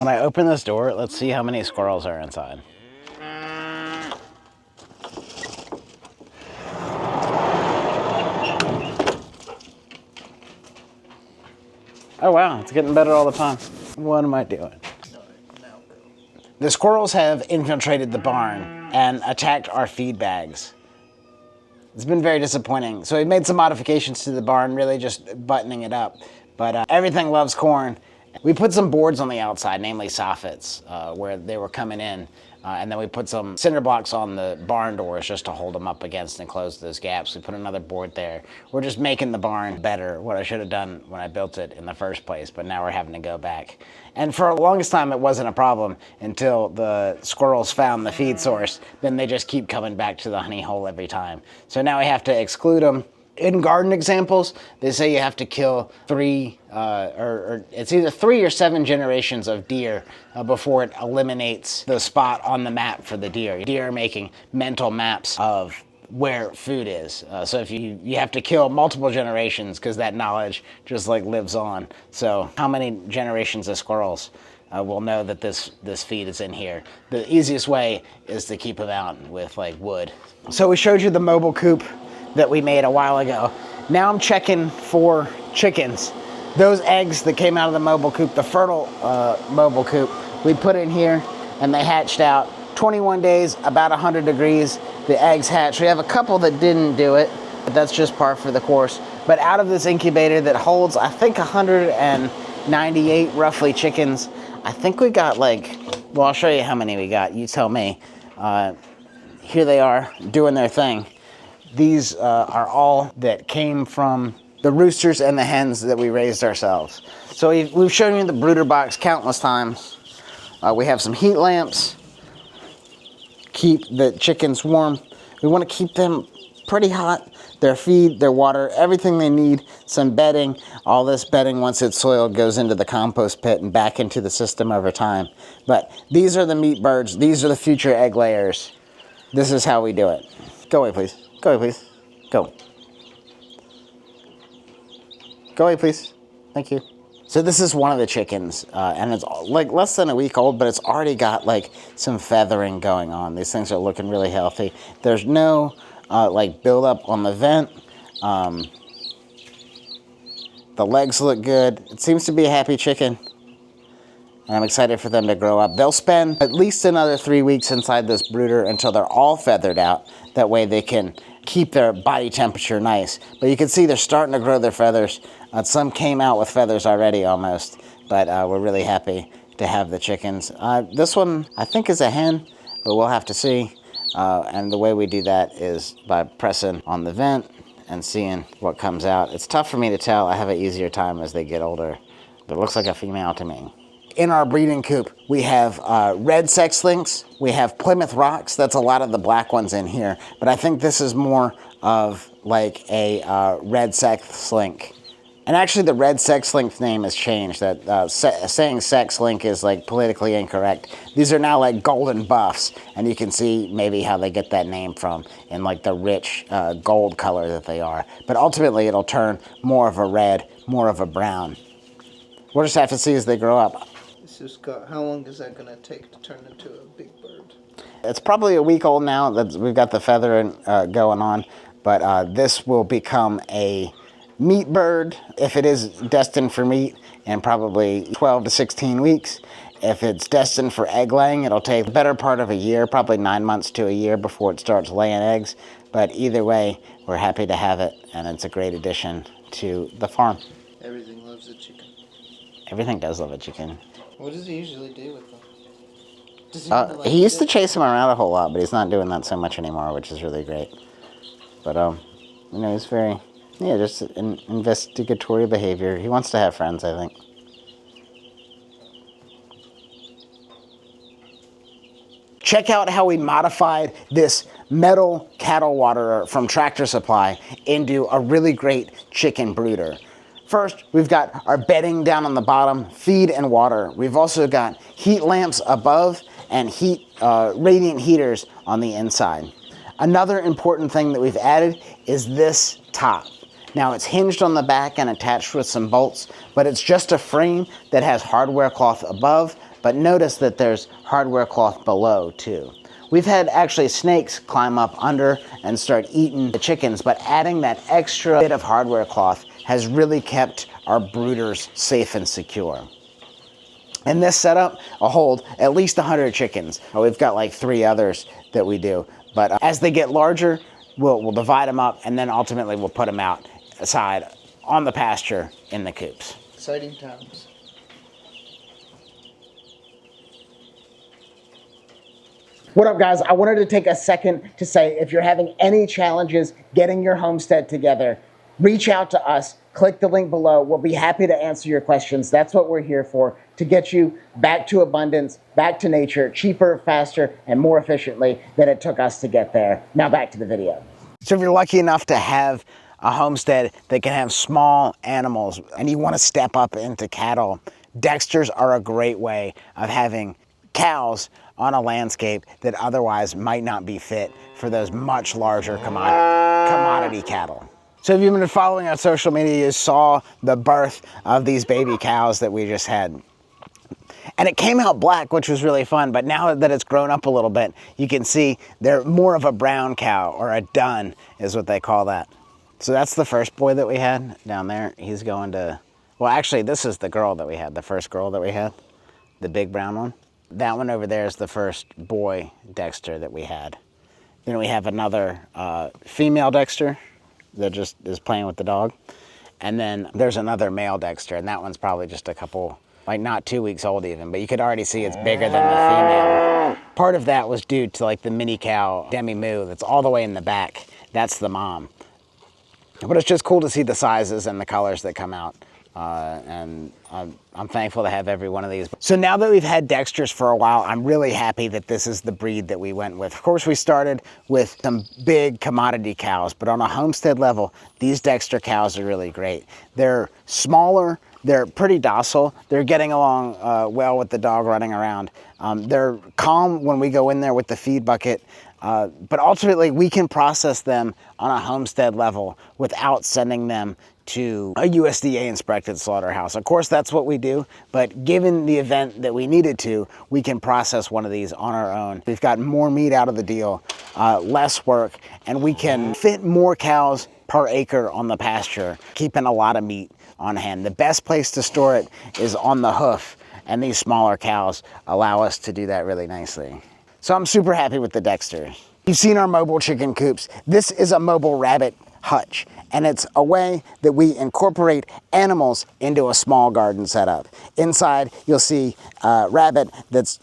When I open this door, let's see how many squirrels are inside. Oh wow, it's getting better all the time. What am I doing? The squirrels have infiltrated the barn and attacked our feed bags. It's been very disappointing. So we made some modifications to the barn, really just buttoning it up. But everything loves corn. We put some boards on the outside, namely soffits, where they were coming in. And then we put some cinder blocks on the barn doors just to hold them up against and close those gaps. We put another board there. We're just making the barn better, what I should have done when I built it in the first place, but now we're having to go back. And for the longest time, it wasn't a problem until the squirrels found the feed source. Then they just keep coming back to the honey hole every time. So now we have to exclude them. In garden examples, they say you have to kill it's either 3 or 7 generations of deer before it eliminates the spot on the map for the deer. Deer are making mental maps of where food is. So if you have to kill multiple generations because that knowledge just like lives on. So how many generations of squirrels will know that this feed is in here? The easiest way is to keep them out with like wood. So we showed you the mobile coop that we made a while ago. Now I'm checking for chickens. Those eggs that came out of the mobile coop, the fertile mobile coop, we put in here and they hatched out. 21 days, about 100 degrees, the eggs hatched. We have a couple that didn't do it, but that's just par for the course. But out of this incubator that holds, I think 198 roughly chickens, I think we got like, well, I'll show you how many we got, you tell me. Here they are doing their thing. These are all that came from the roosters and the hens that we raised ourselves. So we've shown you the brooder box countless times. We have some heat lamps, keep the chickens warm. We want to keep them pretty hot. Their feed, their water, everything they need, some bedding. All this bedding, once it's soiled, goes into the compost pit and back into the system over time. But these are the meat birds. These are the future egg layers. This is how we do it. Go away, please. Go away, please. Go. Go away, please. Thank you. So this is one of the chickens, and it's like less than a week old, but it's already got like some feathering going on. These things are looking really healthy. There's no like buildup on the vent. The legs look good. It seems to be a happy chicken. And I'm excited for them to grow up. They'll spend at least another 3 weeks inside this brooder until they're all feathered out. That way they can keep their body temperature nice. But you can see they're starting to grow their feathers. Some came out with feathers already almost, but we're really happy to have the chickens. This one I think is a hen, but we'll have to see. And the way we do that is by pressing on the vent and seeing what comes out. It's tough for me to tell. I have an easier time as they get older, but it looks like a female to me. In our breeding coop, we have red sex lynx, we have Plymouth Rocks, that's a lot of the black ones in here, but I think this is more of like a red sex lynx. And actually the red sex lynx name has changed. That saying sex lynx is like politically incorrect. These are now like golden buffs, and you can see maybe how they get that name from in like the rich gold color that they are. But ultimately it'll turn more of a red, more of a brown. We'll just have to see as they grow up. How long is that going to take to turn into a big bird? It's probably a week old now that we've got the feathering going on, but this will become a meat bird if it is destined for meat in probably 12 to 16 weeks. If it's destined for egg laying, it'll take the better part of a year, probably 9 months to a year before it starts laying eggs. But either way, we're happy to have it, and it's a great addition to the farm. Everything loves a chicken. Everything does love a chicken. What does he usually do with them? Does He used to chase them around a whole lot, but he's not doing that so much anymore, which is really great. But, you know, he's very, just an investigatory behavior. He wants to have friends, I think. Check out how we modified this metal cattle waterer from Tractor Supply into a really great chicken brooder. First, we've got our bedding down on the bottom, feed and water. We've also got heat lamps above and radiant heaters on the inside. Another important thing that we've added is this top. Now it's hinged on the back and attached with some bolts, but it's just a frame that has hardware cloth above, but notice that there's hardware cloth below too. We've had actually snakes climb up under and start eating the chickens, but adding that extra bit of hardware cloth has really kept our brooders safe and secure. In this setup, I'll hold at least 100 chickens. We've got like 3 others that we do, but as they get larger, we'll divide them up, and then ultimately we'll put them outside on the pasture in the coops. Exciting times. What up, guys? I wanted to take a second to say, if you're having any challenges getting your homestead together, reach out to us, click the link below. We'll be happy to answer your questions. That's what we're here for, to get you back to abundance, back to nature, cheaper, faster, and more efficiently than it took us to get there. Now back to the video. So if you're lucky enough to have a homestead that can have small animals and you want to step up into cattle, Dexters are a great way of having cows on a landscape that otherwise might not be fit for those much larger commodity cattle. So if you've been following our social media, you saw the birth of these baby cows that we just had. And it came out black, which was really fun, but now that it's grown up a little bit, you can see they're more of a brown cow, or a dun is what they call that. So that's the first boy that we had down there. He's going to, well, actually this is the girl that we had, the first girl that we had, the big brown one. That one over there is the first boy Dexter that we had. Then we have another female Dexter that just is playing with the dog. And then there's another male Dexter, and that one's probably just a couple, like not 2 weeks old even, but you could already see it's bigger than the female. Part of that was due to like the mini cow, Demi Moo, that's all the way in the back. That's the mom. But it's just cool to see the sizes and the colors that come out. And I'm thankful to have every one of these. So now that we've had Dexters for a while, I'm really happy that this is the breed that we went with. Of course, we started with some big commodity cows, but on a homestead level, these Dexter cows are really great. They're smaller, they're pretty docile, they're getting along well with the dog running around. They're calm when we go in there with the feed bucket. But ultimately, we can process them on a homestead level without sending them to a USDA inspected slaughterhouse. Of course, that's what we do, but given the event that we needed to, we can process one of these on our own. We've got more meat out of the deal, less work, and we can fit more cows per acre on the pasture, keeping a lot of meat on hand. The best place to store it is on the hoof, and these smaller cows allow us to do that really nicely. So I'm super happy with the Dexters. You've seen our mobile chicken coops. This is a mobile rabbit hutch, and it's a way that we incorporate animals into a small garden setup. Inside, you'll see a rabbit that's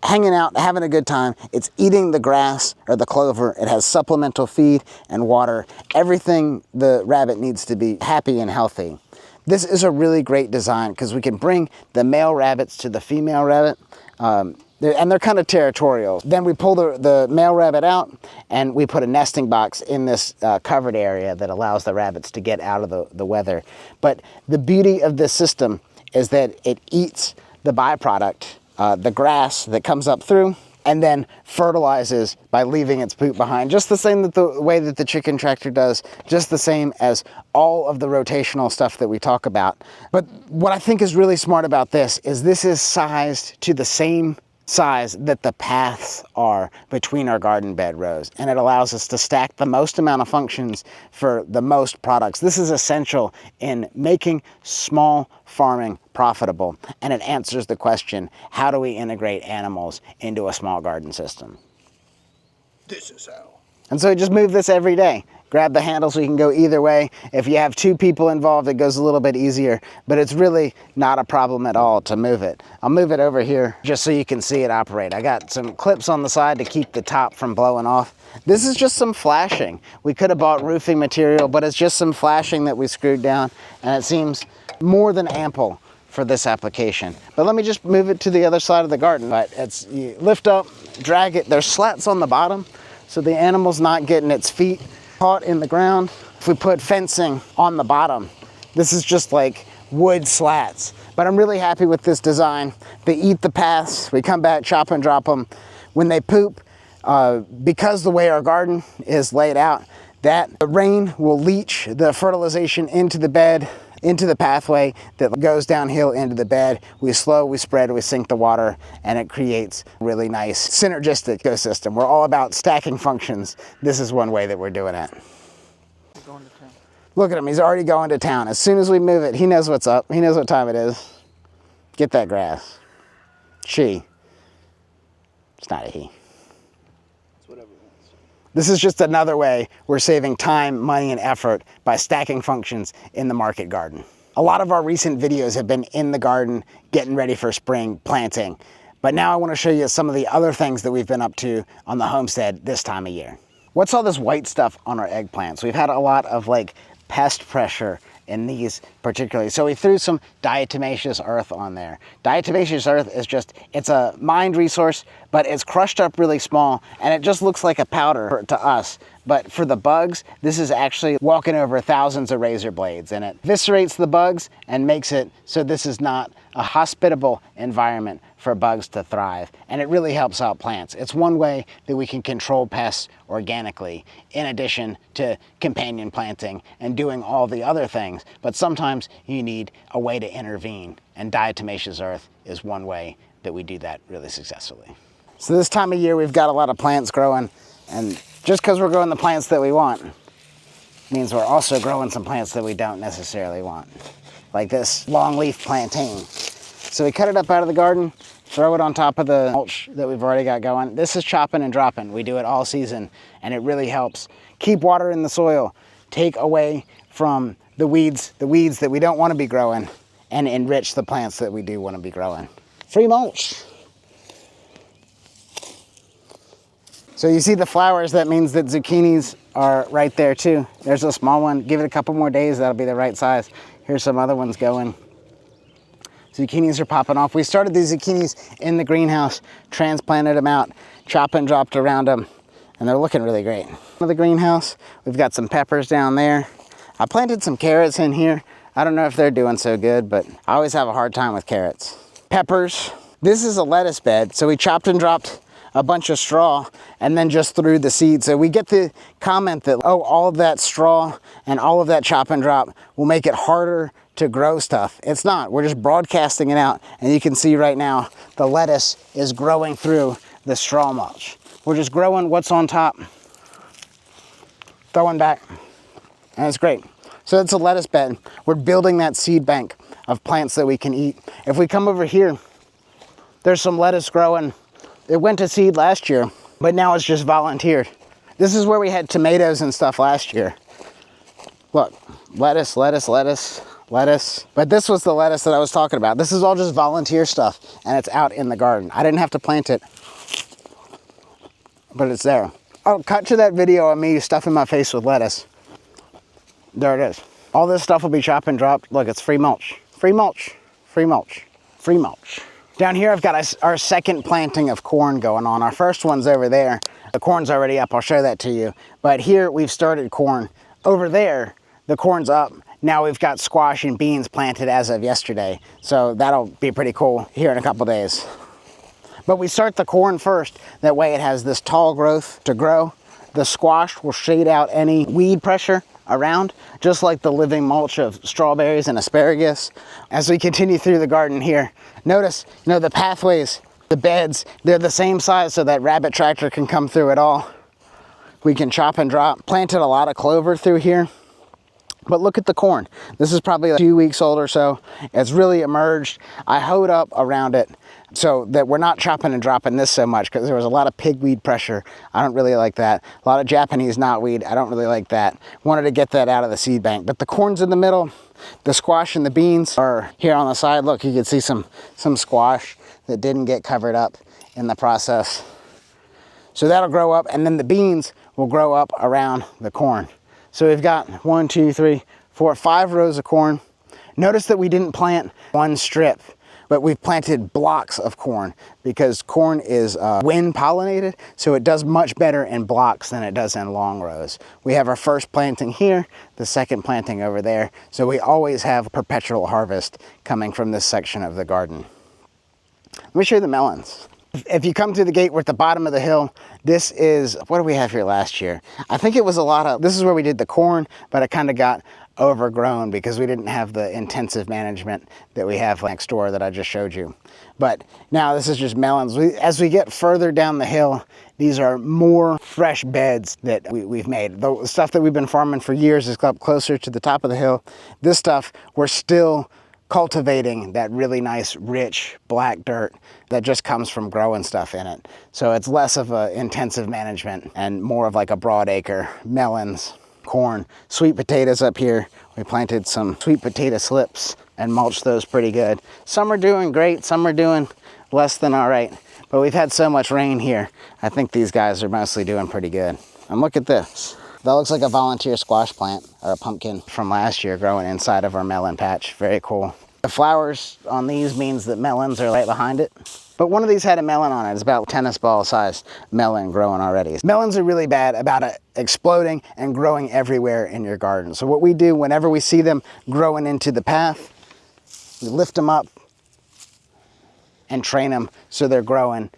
hanging out, having a good time. It's eating the grass or the clover. It has supplemental feed and water, everything the rabbit needs to be happy and healthy. This is a really great design because we can bring the male rabbits to the female rabbit, and they're kind of territorial. Then we pull the male rabbit out, and we put a nesting box in this covered area that allows the rabbits to get out of the weather. But the beauty of this system is that it eats the byproduct, the grass that comes up through, and then fertilizes by leaving its poop behind, just the same that the way that the chicken tractor does, just the same as all of the rotational stuff that we talk about. But what I think is really smart about this is sized to the same size that the paths are between our garden bed rows, and it allows us to stack the most amount of functions for the most products. This is essential in making small farming profitable, and it answers the question, how do we integrate animals into a small garden system? This is how. And so we just move this every day. Grab the handle so you can go either way. If you have 2 people involved, it goes a little bit easier, but it's really not a problem at all to move it. I'll move it over here just so you can see it operate. I got some clips on the side to keep the top from blowing off. This is just some flashing. We could have bought roofing material, but it's just some flashing that we screwed down, and it seems more than ample for this application. But let me just move it to the other side of the garden. But it's, you lift up, drag it. There's slats on the bottom, so the animal's not getting its feet caught in the ground. If we put fencing on the bottom, this is just like wood slats. But I'm really happy with this design. They eat the paths. We come back, chop and drop them. When they poop, because the way our garden is laid out, that the rain will leach the fertilization into the bed. into the pathway that goes downhill into the bed. We slow, we spread, we sink the water, and it creates a really nice synergistic ecosystem. We're all about stacking functions. This is one way that we're doing it. Going to town. Look at him, he's already going to town. As soon as we move it, he knows what's up. He knows what time it is. Get that grass. She. It's not a he. It's whatever it wants. This is just another way we're saving time, money, and effort by stacking functions in the market garden. A lot of our recent videos have been in the garden, getting ready for spring planting. But now I want to show you some of the other things that we've been up to on the homestead this time of year. What's all this white stuff on our eggplants? We've had a lot of like pest pressure in these particularly. So we threw some diatomaceous earth on there. Diatomaceous earth is just, it's a mined resource, but it's crushed up really small and it just looks like a powder to us. But for the bugs, this is actually walking over thousands of razor blades, and it eviscerates the bugs and makes it so this is not a hospitable environment for bugs to thrive. And it really helps out plants. It's one way that we can control pests organically, in addition to companion planting and doing all the other things. But sometimes you need a way to intervene, and diatomaceous earth is one way that we do that really successfully. So this time of year, we've got a lot of plants growing, and just because we're growing the plants that we want means we're also growing some plants that we don't necessarily want, like this longleaf plantain. So we cut it up out of the garden, throw it on top of the mulch that we've already got going. This is chopping and dropping. We do it all season, and it really helps keep water in the soil, take away from the weeds that we don't want to be growing, and enrich the plants that we do want to be growing. Free mulch. So you see the flowers, that means that zucchinis are right there too. There's a small one. Give it a couple more days, that'll be the right size. Here's some other ones going. Zucchinis are popping off. We started these zucchinis in the greenhouse, transplanted them out, chopped and dropped around them, and they're looking really great. In the greenhouse, we've got some peppers down there. I planted some carrots in here. I don't know if they're doing so good, but I always have a hard time with carrots. Peppers. This is a lettuce bed, so we chopped and dropped a bunch of straw and then just threw the seed. So we get the comment that, oh, all of that straw and all of that chop and drop will make it harder to grow stuff. It's not. We're just broadcasting it out, and you can see right now the lettuce is growing through the straw mulch. We're just growing what's on top, throwing back, and it's great. So it's a lettuce bed. We're building that seed bank of plants that we can eat. If we come over here, there's some lettuce growing. It went to seed last year, but now it's just volunteered. This is where we had tomatoes and stuff last year. Look, lettuce, lettuce, lettuce, lettuce. But this was the lettuce that I was talking about. This is all just volunteer stuff, and it's out in the garden. I didn't have to plant it, but it's there. Oh, cut to that video of me stuffing my face with lettuce. There it is. All this stuff will be chopped and dropped. Look, it's free mulch, free mulch, free mulch, free mulch. Down here, I've got our second planting of corn going on. Our first one's over there. The corn's already up, I'll show that to you. But here, we've started corn. Over there, the corn's up. Now we've got squash and beans planted as of yesterday. So that'll be pretty cool here in a couple days. But we start the corn first. That way it has this tall growth to grow. The squash will shade out any weed pressure around, just like the living mulch of strawberries and asparagus. As we continue through the garden here, notice, the pathways, the beds, they're the same size so that rabbit tractor can come through it all. We can chop and drop. Planted a lot of clover through here. But look at the corn. This is probably like 2 weeks old or so. It's really emerged. I hoed up around it so that we're not chopping and dropping this so much, because there was a lot of pigweed pressure. I don't really like that. A lot of Japanese knotweed. I don't really like that. Wanted to get that out of the seed bank. But the corn's in the middle. The squash and the beans are here on the side. Look, you can see some squash that didn't get covered up in the process. So that'll grow up, and then the beans will grow up around the corn. So we've got 1, 2, 3, 4, 5 rows of corn. Notice that we didn't plant one strip, but we've planted blocks of corn, because corn is wind pollinated, so it does much better in blocks than it does in long rows. We have our first planting here, the second planting over there, so we always have perpetual harvest coming from this section of the garden. Let me show you the melons. If you come through the gate, we're at the bottom of the hill. This is, what did we have here last year? I think it was a lot of, this is where we did the corn, but it kind of got overgrown because we didn't have the intensive management that we have next door that I just showed you. But now this is just melons. As we get further down the hill, these are more fresh beds that we've made. The stuff that we've been farming for years is up closer to the top of the hill. This stuff, we're still cultivating that really nice, rich, black dirt that just comes from growing stuff in it. So it's less of a intensive management and more of like a broad acre. Melons, corn, sweet potatoes up here. We planted some sweet potato slips and mulched those pretty good. Some are doing great, some are doing less than all right. But we've had so much rain here, I think these guys are mostly doing pretty good. And look at this. That looks like a volunteer squash plant or a pumpkin from last year growing inside of our melon patch. Very cool. The flowers on these means that melons are right behind it. But one of these had a melon on it. It's about tennis ball size melon growing already. Melons are really bad about exploding and growing everywhere in your garden. So what we do whenever we see them growing into the path, we lift them up and train them so they're growing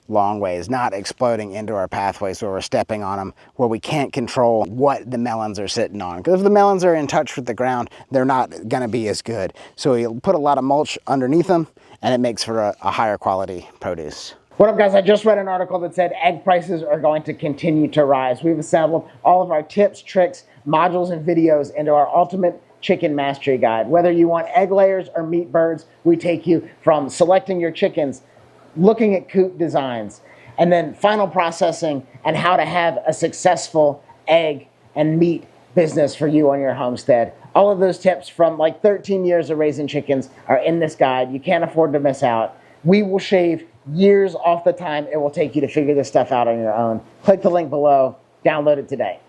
long ways, not exploding into our pathways where we're stepping on them, where we can't control what the melons are sitting on. Because if the melons are in touch with the ground, they're not going to be as good. So you'll put a lot of mulch underneath them, and it makes for a higher quality produce. What up, guys? I just read an article that said egg prices are going to continue to rise. We've assembled all of our tips, tricks, modules, and videos into our ultimate chicken mastery guide. Whether you want egg layers or meat birds, we take you from selecting your chickens, looking at coop designs, and then final processing and how to have a successful egg and meat business for you on your homestead. All of those tips from like 13 years of raising chickens are in this guide. You can't afford to miss out. We will shave years off the time it will take you to figure this stuff out on your own. Click the link below, download it today.